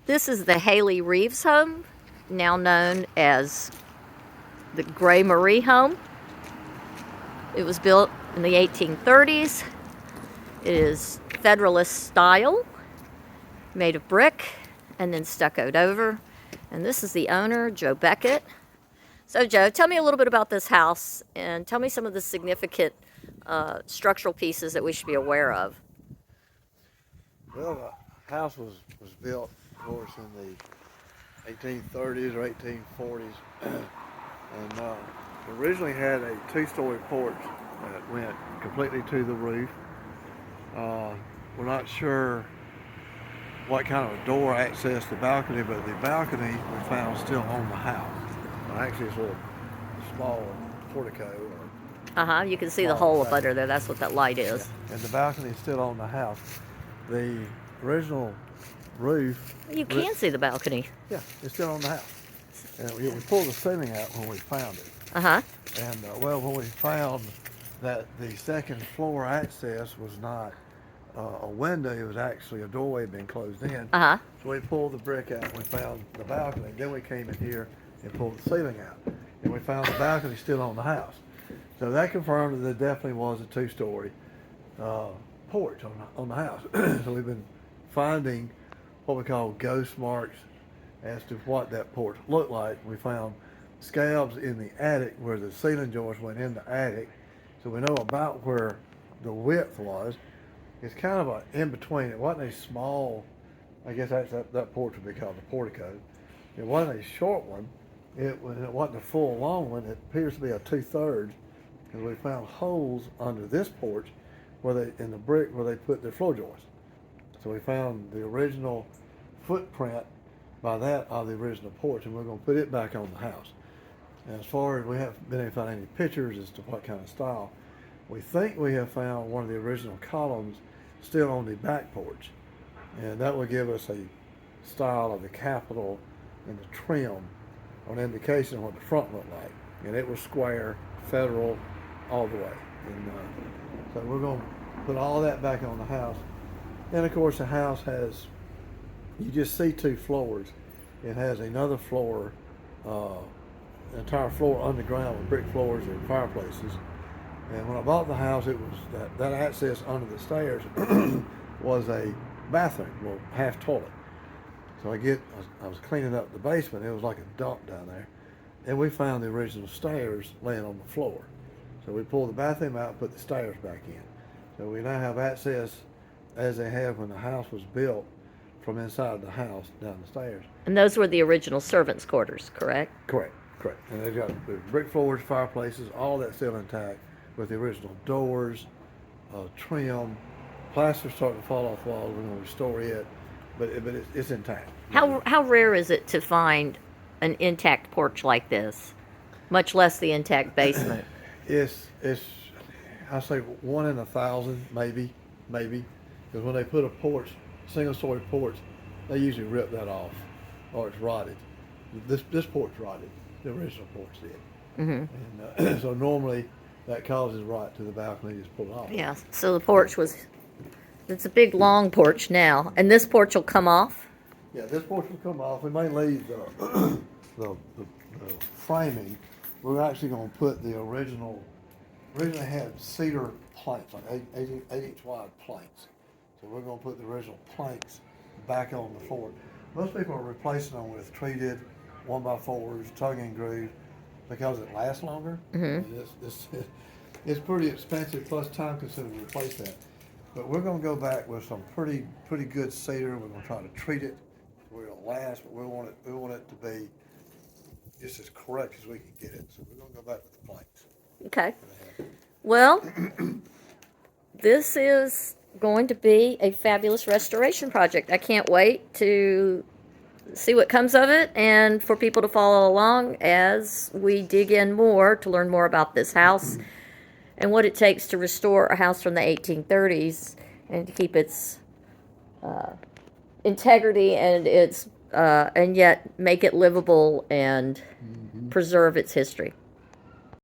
This is the Haley Reeves home, now known as the Gray Marie home. It was built in the 1830s. It is Federalist style, made of brick and then stuccoed over. And this is the owner, Joe Beckett. So Joe, tell me a little bit about this house and tell me some of the significant structural pieces that we should be aware of. Well, the house was built, of course, in the 1830s or 1840s, and originally had a two-story porch that went completely to the roof. We're not sure what kind of a door accessed the balcony, but the balcony we found still on the house. Actually, it's a little small portico. You can see the hole up under there. That's what that light is. Yeah. And the balcony is still on the house. The original roof. You can see the balcony. Yeah, it's still on the house. And we pulled the ceiling out when we found it. And well, when we found that the second floor access was not a window, it was actually a doorway being closed in. So we pulled the brick out and we found the balcony. Then we came in here and pulled the ceiling out. And we found the balcony still on the house. So that confirmed that there definitely was a two-story porch on the house. So we've been finding what we call ghost marks as to what that porch looked like. We found scabs in the attic where the ceiling joist went in the attic. So we know about where the width was. It's kind of in between. It wasn't a small, I guess that porch would be called the portico. It wasn't a short one. It wasn't a full long one. It appears to be a 2/3, because we found holes under this porch in the brick where they put their floor joists. So we found the original footprint by that of the original porch, and we're going to put it back on the house. And as far as we haven't been able to find any pictures as to what kind of style, we think we have found one of the original columns still on the back porch, and that would give us a style of the capitol and the trim, an indication of what the front looked like. And it was square, Federal, all the way. And so we're going to put all that back on the house. And of course the house has, you just see two floors. It has another floor, entire floor underground with brick floors and fireplaces. And when I bought the house, it was that access under the stairs was a bathroom, well, half toilet. So I was cleaning up the basement. It was like a dump down there. And we found the original stairs laying on the floor. So we pulled the bathroom out and put the stairs back in. So we now have access, as they have when the house was built, from inside the house down the stairs. And those were the original servants' quarters, correct? Correct. And they've got brick floors, fireplaces, all that still intact with the original doors, trim. Plaster's starting to fall off walls. We're going to restore it. But it's intact. How rare is it to find an intact porch like this, much less the intact basement? It's I say 1 in 1,000, maybe, because when they put a porch, single-story porch, they usually rip that off, or it's rotted. This porch rotted. The original porch did. And so normally that causes rot to the balcony. Just pull it off. Yeah. So the porch it's a big long porch now, and this porch will come off. Yeah, this porch will come off. We may leave the framing. We're actually going to put the originally had cedar planks, like 8-inch wide planks. So we're going to put the original planks back on the floor. Most people are replacing them with treated 1x4s, tongue and groove, because it lasts longer. It's pretty expensive plus time consuming to replace that. But we're going to go back with some pretty good cedar. We're going to try to treat it where it'll last, but we want it to be just as correct as we can get it. So we're going to go back with the planks. Okay. Well, this is going to be a fabulous restoration project. I can't wait to see what comes of it and for people to follow along as we dig in more to learn more about this house and what it takes to restore a house from the 1830s and to keep its integrity and yet make it livable and preserve its history.